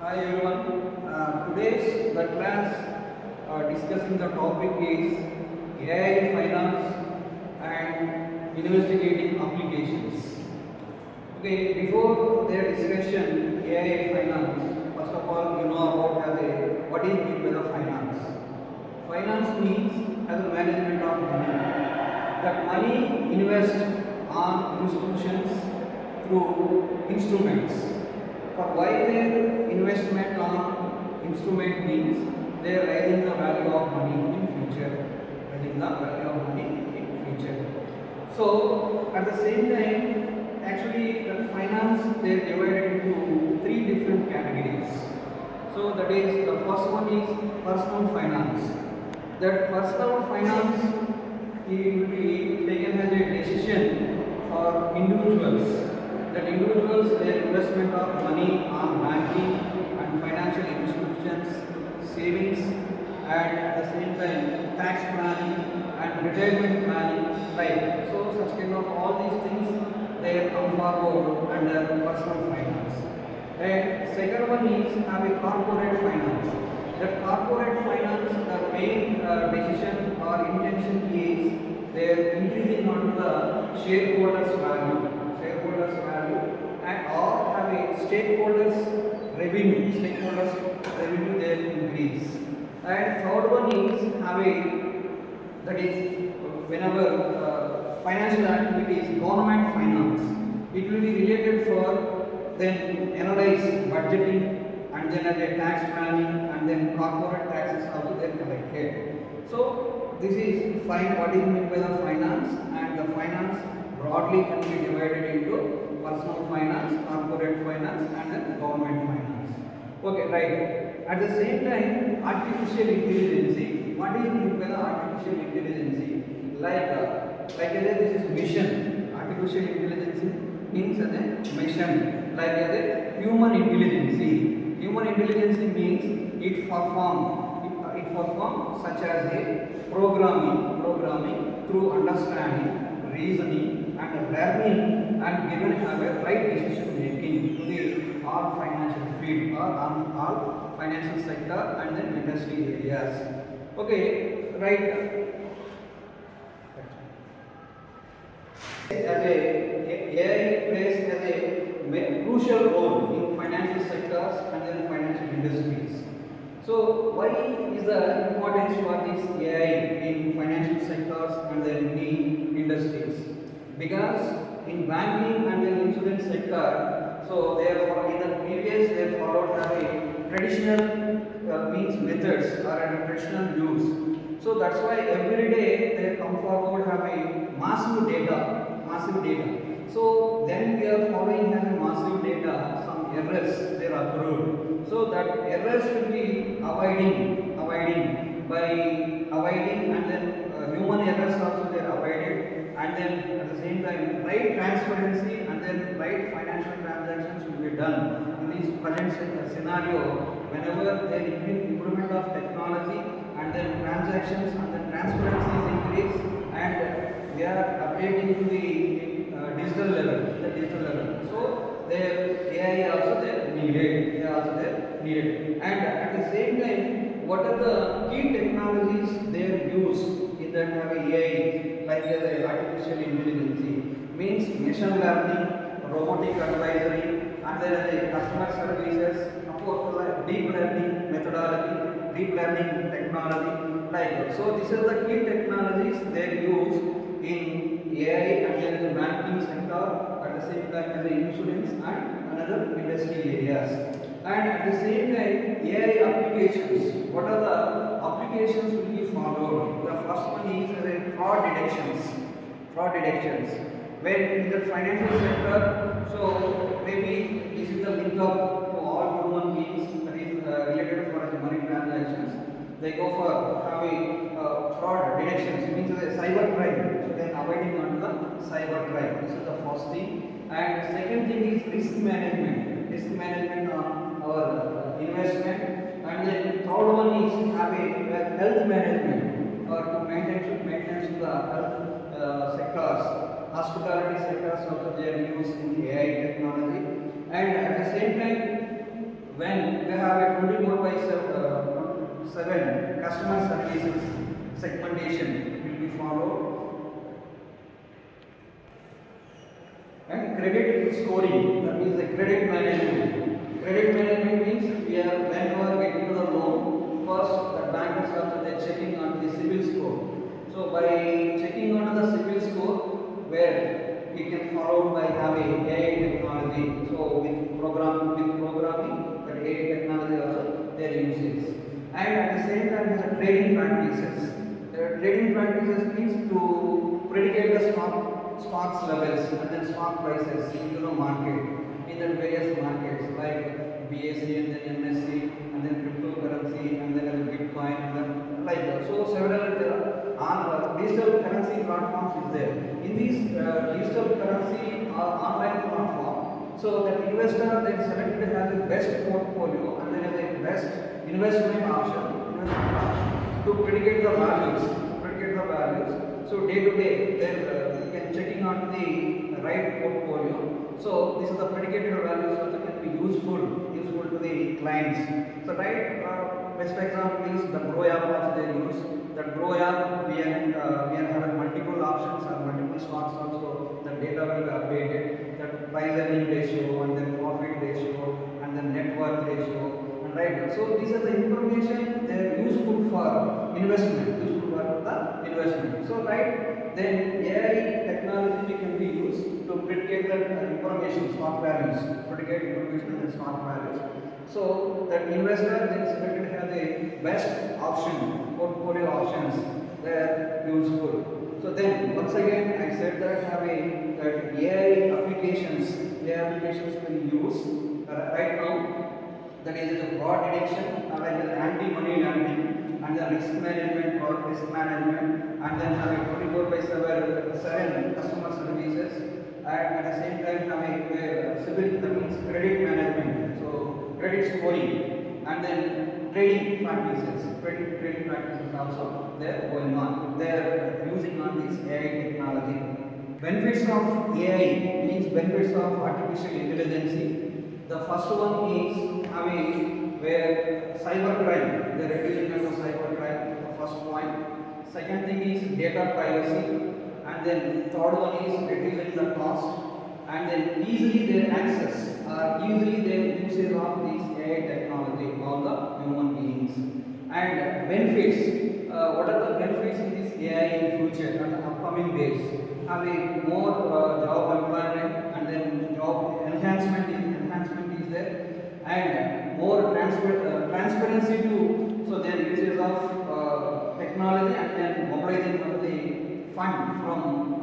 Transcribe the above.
Hi everyone. Today's the class discussing the topic is AI finance and investigating applications. Okay, before their discussion, AI finance. First of all, you know about what is meant by the finance. Finance means as a management of money. That money invest on institutions through instruments. For why their investment on instrument means they are raising the value of money in future. Raising the value of money in future. So at the same time, actually the finance they are divided into three different categories. So that is the first one is personal finance. That personal finance it will be taken as a decision for individuals. That individuals their investment of money on banking and financial institutions, savings, and at the same time tax planning and retirement planning. Right. So such kind of all these things they come forward under personal finance. And second one is have a corporate finance. That corporate finance, the main decision or intention is they are increasing on the shareholders value, and or have a stakeholders revenue they increase. And third one is have a that is whenever financial activities, government finance, it will be related for then analyze budgeting and then as a tax planning and then corporate taxes also they are collected. So this is fine what is meant by the finance, and the finance broadly can be divided into personal finance, corporate finance and then government finance. Okay, right. At the same time, artificial intelligence. What is meant by the artificial intelligence? Like this is mission. Artificial intelligence means as a mission. Like as a human intelligence. Human intelligence means it perform such as a programming through understanding, reasoning and learning, and given have a right decision making to the all financial field or on all financial sector and then industry areas. Okay, right. As a AI plays as a crucial role in financial sectors and then financial industries. So why is the importance for this AI in financial sectors and then many industries? Because in banking and then insurance sector, so therefore in the previous they followed a traditional means methods or a traditional use. So that's why every day they come forward have a massive data. So then we are following as a massive data some errors they are occurred. So that errors will be avoiding by avoiding, and then human errors also they are avoided, and then at the same time right transparency and then right financial transactions will be done in this present scenario. Whenever there is improvement of technology and then transactions and then transparency is increased, and we are updating to the digital level. So their AI also they needed. And at the same time, what are the key technologies they use in that AI, like the artificial intelligence, means machine learning, robotic advisory, and then the customer services, of course, deep learning methodology, deep learning technology, like so. These are the key technologies they use in AI and then the banking sector, at the same time as the insurance and another industry areas. And at the same time, AI applications. What are the applications will be followed? The first one is fraud detections. When in the financial sector, so maybe this is the link up to all human beings that is related for the money transactions. They go for having fraud detections, means cyber crime. So then avoiding on the cyber crime. This is the first thing. And the second thing is risk management on our investment. And then third one is having health management or to maintenance the health sectors. Hospitality sectors also they are used in AI technology. And at the same time, when we 7 customer services segmentation will be followed, and credit scoring, that means the credit management. Credit management means we are when you are getting to the loan, first the bank is also they checking on the CIBIL score. So by checking on the CIBIL score, where we can follow by having AI technology. So with programming, that AI technology also their uses. And at the same time, the trading practices. Trading practices means to predicate the stocks levels and then stock prices into the market, in the various markets like BSE and then MSC and then cryptocurrency and then Bitcoin and then like that. So several digital currency platforms is there. In these digital currency online platform, so that investor then selected has the best portfolio and then has the best investment option to predicate the values. So day to day, then you can checking on the right portfolio. So these are the predicated values also can be useful to the clients. So best example is the Grow app also they use. That Grow app we are having multiple options and multiple stocks also. The data will be updated. That price earning ratio and then profit ratio and then net worth ratio. Right. So these are the information they are useful for investment. So then AI technology can be used to predicate the information, stock values, predicate information and stock values. So that investor then selected has a best option, portfolio options. They are useful. So then once again I said that AI applications can be used right now. That is the fraud detection, like the anti-money laundering, and the risk management, fraud risk management, and then have a 24/7 customer services, and at the same time have a CIBIL, that means credit management, so credit scoring, and then trading practices. Trading practices also they are going on. They are using on this AI technology. Benefits of AI means benefits of artificial intelligence. The first one is where cybercrime, they are reducing the cybercrime, the first point. Second thing is data privacy, and then third one is reducing the cost, and then easily their access or easily their usage of this AI technology, all the human beings. And benefits, what are the benefits in this AI in future and the upcoming days? Having more job employment and then job enhancement is there, and more transparency to so their uses of technology and then mobilizing of the fund from